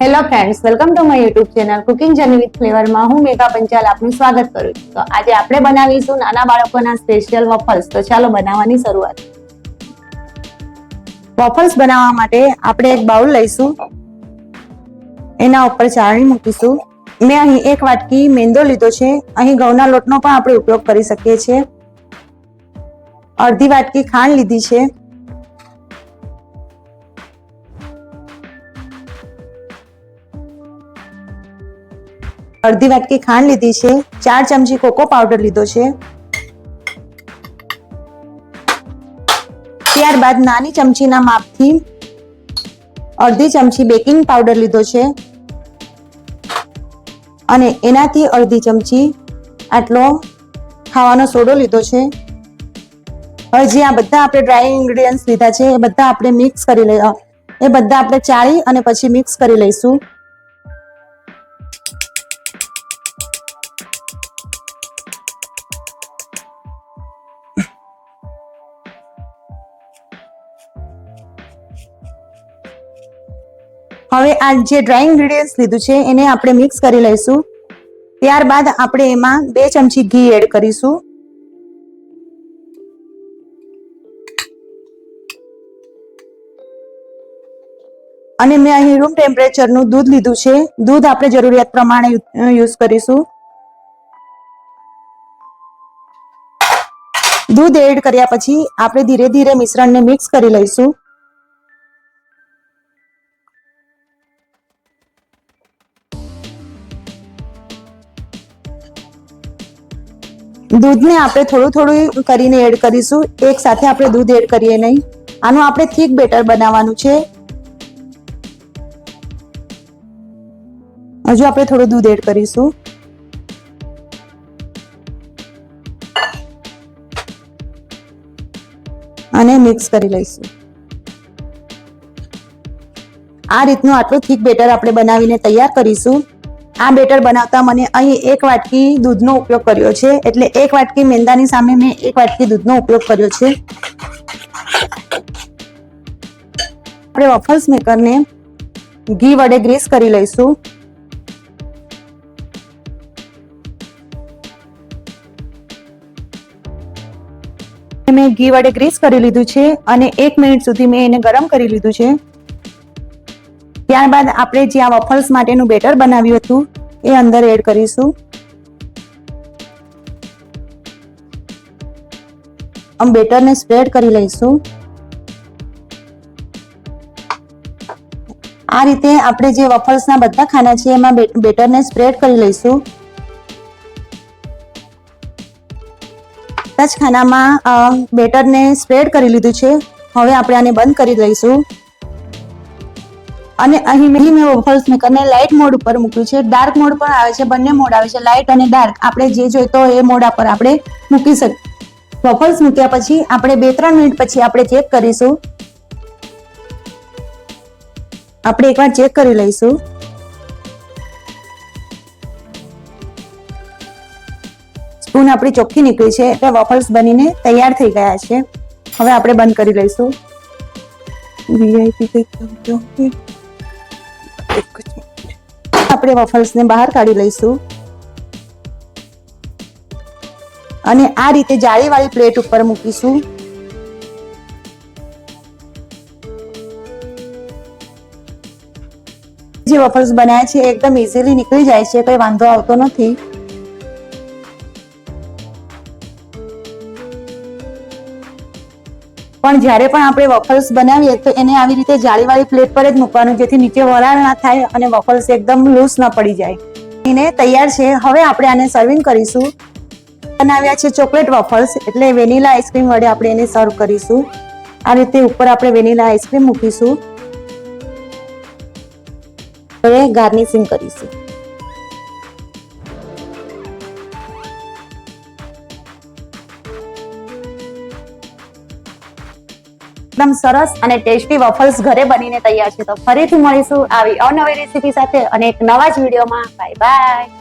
Hello friends, welcome to my YouTube channel cooking journey with ફ્લેવરમાં હું મેઘા પંચાલ આપનું સ્વાગત કરું છું. તો આજે આપણે બનાવીશું નાના બાળકોના સ્પેશિયલ વોફલ્સ. તો ચાલો બનાવવાની શરૂઆત. વોફલ્સ બનાવવા માટે આપણે એક બાઉલ લઈશું, એના ઉપર ચાળણી મૂકીશું. મેં અહીં એક વાટકી મેંદો લીધો છે. અહીં ઘઉંના લોટનો પણ આપણે ઉપયોગ કરી શકીએ છીએ. અડધી વાટકી ખાંડ લીધી છે. અડધી વાટકી ખાંડ લીધી છે. 4 ચમચી કોકો પાવડર લીધો છે. ત્યારબાદ નાની ચમચીના માપથી અડધી ચમચી બેકિંગ પાવડર લીધો છે અને એનાથી અડધી ચમચી આટલો ખાવાનો સોડો લીધો છે. હવે જે આ બધા આપણે ડ્રાય ઇન્ગ્રેડિયન્ટ્સ લીધા છે એ બધા આપણે મિક્સ કરી લઈએ. એ બધા આપણે ચાળી અને પછી મિક્સ કરી લઈશું. હવે આ જે ડ્રાય ઇન્ગ્રેડિયન્ટ્સ લીધું છે એને આપણે મિક્સ કરી લઈશું. ત્યારબાદ આપણે એમાં 2 ચમચી ઘી એડ કરીશું. અને મેં અહીં રૂમ ટેમ્પરેચરનું દૂધ લીધું છે. દૂધ આપણે જરૂરિયાત પ્રમાણે યુઝ કરીશું. દૂધ એડ કર્યા પછી આપણે ધીરે ધીરે મિશ્રણને મિક્સ કરી લઈશું. દૂધને આપણે થોડું થોડું કરીને એડ કરીશું. એક સાથે આપણે દૂધ એડ કરીએ નહીં. આનું આપણે થીક બેટર બનાવવાનું છે. હજુ આપણે થોડું દૂધ એડ કરીશું. અને મિક્સ કરી લઈશું. આ રીતનું આટલું થીક બેટર આપણે બનાવીને તૈયાર કરીશું. આ બેટર બનાવતા મને અહીં 1 વાટકી દૂધનો ઉપયોગ કર્યો છે, એટલે 1 વાટકી મેંદાની સામે મેં 1 વાટકી દૂધનો ઉપયોગ કર્યો છે. આપણે વોફલ્સ મેકરને ઘી વડે ગ્રીસ કરી લઈશું. મેં ઘી વડે ગ્રીસ કરી લીધું છે અને 1 મિનિટ સુધી મેં એને ગરમ કરી લીધું છે. ત્યારબાદ આપણે જે આ વોફલ્સ માટેનું બેટર બનાવ્યું હતું એ અંદર એડ કરીશું. બેટરને સ્પ્રેડ કરી લઈશું. આ રીતે આપણે જે વોફલ્સના બધા ખાના છે એમાં બેટરને સ્પ્રેડ કરી લઈશું. બધા જ ખાનામાં બેટરને સ્પ્રેડ કરી લીધું છે. હવે આપણે આને બંધ કરી દઈશું. અને અહીં મેં વોફલ્સ મેકરને લાઇટ મોડ ઉપર મૂક્યું છે. ડાર્ક મોડ પણ આવે છે, બંને મોડ આવે છે, લાઇટ અને ડાર્ક. આપણે જે જોઈતો હોય એ મોડ પર આપણે મૂકી શકીએ. વોફલ્સ મૂક્યા પછી આપણે 2-3 મિનિટ પછી આપણે ચેક કરીશું. આપણે એકવાર ચેક કરી લઈશું. સ્પૂન આપણી ચોખ્ખી નીકળી છે એટલે વોફલ્સ બનીને તૈયાર થઈ ગયા છે. હવે આપણે બંધ કરી લઈશું. આપણે વોફલ્સને બહાર કાઢી લઈશું અને આ રીતે જાળીવાળી પ્લેટ ઉપર મૂકીશું. જે વોફલ્સ બનાવ્યા છે એકદમ ઇઝીલી નીકળી જાય છે, કઈ વાંધો આવતો નથી. પણ જ્યારે પણ આપણે વોફલ્સ બનાવીએ તો એને આવી રીતે જાળીવાળી પ્લેટ પર જ મૂકવાનું, જેથી નીચે વરાળ ના થાય અને વોફલ્સ એકદમ લૂઝ ના પડી જાય. એને તૈયાર છે. હવે આપણે આને સર્વિંગ કરીશું. બનાવ્યા છે ચોકલેટ વોફલ્સ, એટલે વેનીલા આઈસ્ક્રીમ વડે આપણે એને સર્વ કરીશું. આ રીતે ઉપર આપણે વેનીલા આઈસ્ક્રીમ મૂકીશું. હવે ગાર્નિશિંગ કરીશું. એકદમ સરસ અને ટેસ્ટી વોફલ્સ ઘરે બનીને તૈયાર છે. તો ફરીથી મળીશું આવી અવનવી રેસીપી સાથે અને એક નવા જ વિડીયોમાં. Bye bye.